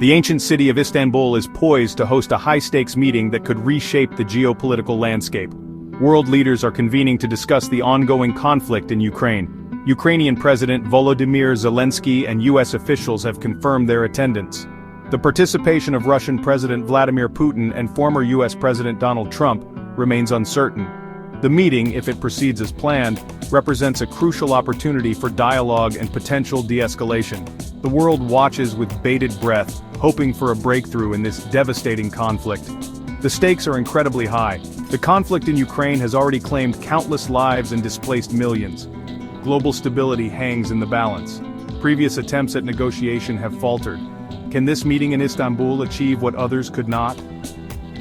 The ancient city of Istanbul is poised to host a high-stakes meeting that could reshape the geopolitical landscape. World leaders are convening to discuss the ongoing conflict in Ukraine. Ukrainian President Volodymyr Zelensky and U.S. officials have confirmed their attendance. The participation of Russian President Vladimir Putin and former U.S. President Donald Trump remains uncertain. The meeting, if it proceeds as planned, represents a crucial opportunity for dialogue and potential de-escalation. The world watches with bated breath, hoping for a breakthrough in this devastating conflict. The stakes are incredibly high. The conflict in Ukraine has already claimed countless lives and displaced millions. Global stability hangs in the balance. Previous attempts at negotiation have faltered. Can this meeting in Istanbul achieve what others could not?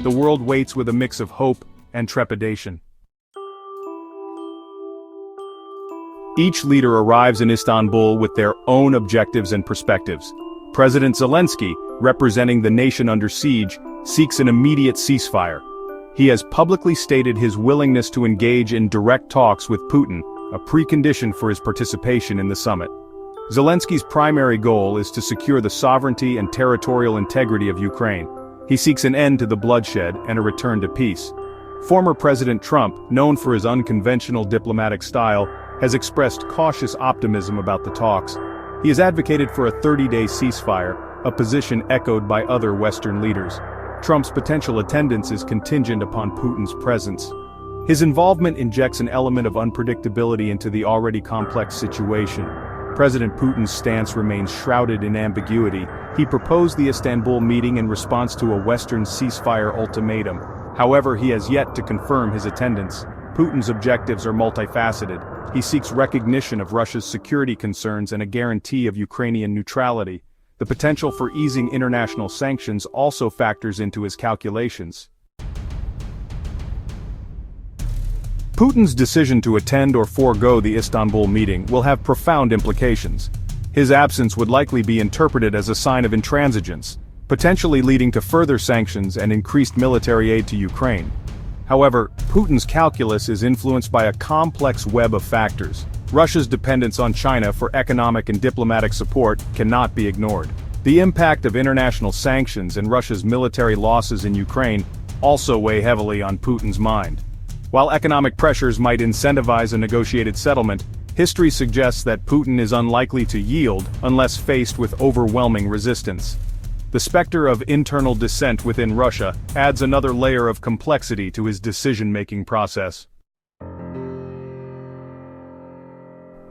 The world waits with a mix of hope and trepidation. Each leader arrives in Istanbul with their own objectives and perspectives. President Zelensky, representing the nation under siege, seeks an immediate ceasefire. He has publicly stated his willingness to engage in direct talks with Putin, a precondition for his participation in the summit. Zelensky's primary goal is to secure the sovereignty and territorial integrity of Ukraine. He seeks an end to the bloodshed and a return to peace. Former President Trump, known for his unconventional diplomatic style, has expressed cautious optimism about the talks. He has advocated for a 30-day ceasefire, a position echoed by other Western leaders. Trump's potential attendance is contingent upon Putin's presence. His involvement injects an element of unpredictability into the already complex situation. President Putin's stance remains shrouded in ambiguity. He proposed the Istanbul meeting in response to a Western ceasefire ultimatum. However, he has yet to confirm his attendance. Putin's objectives are multifaceted. He seeks recognition of Russia's security concerns and a guarantee of Ukrainian neutrality. The potential for easing international sanctions also factors into his calculations. Putin's decision to attend or forego the Istanbul meeting will have profound implications. His absence would likely be interpreted as a sign of intransigence, potentially leading to further sanctions and increased military aid to Ukraine. However, Putin's calculus is influenced by a complex web of factors. Russia's dependence on China for economic and diplomatic support cannot be ignored. The impact of international sanctions and Russia's military losses in Ukraine also weigh heavily on Putin's mind. While economic pressures might incentivize a negotiated settlement, history suggests that Putin is unlikely to yield unless faced with overwhelming resistance. The specter of internal dissent within Russia adds another layer of complexity to his decision-making process.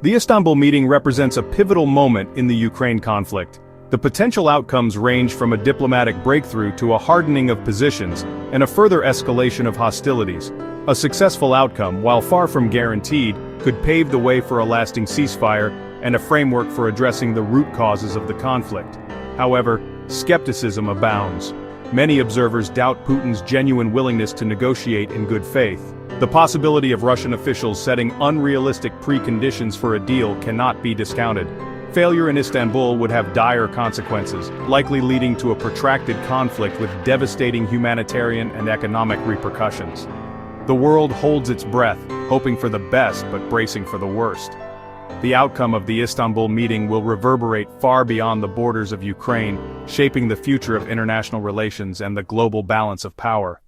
The Istanbul meeting represents a pivotal moment in the Ukraine conflict. The potential outcomes range from a diplomatic breakthrough to a hardening of positions and a further escalation of hostilities. A successful outcome, while far from guaranteed, could pave the way for a lasting ceasefire and a framework for addressing the root causes of the conflict. However, skepticism abounds. Many observers doubt Putin's genuine willingness to negotiate in good faith. The possibility of Russian officials setting unrealistic preconditions for a deal cannot be discounted. Failure in Istanbul would have dire consequences, likely leading to a protracted conflict with devastating humanitarian and economic repercussions. The world holds its breath, hoping for the best but bracing for the worst. The outcome of the Istanbul meeting will reverberate far beyond the borders of Ukraine, shaping the future of international relations and the global balance of power.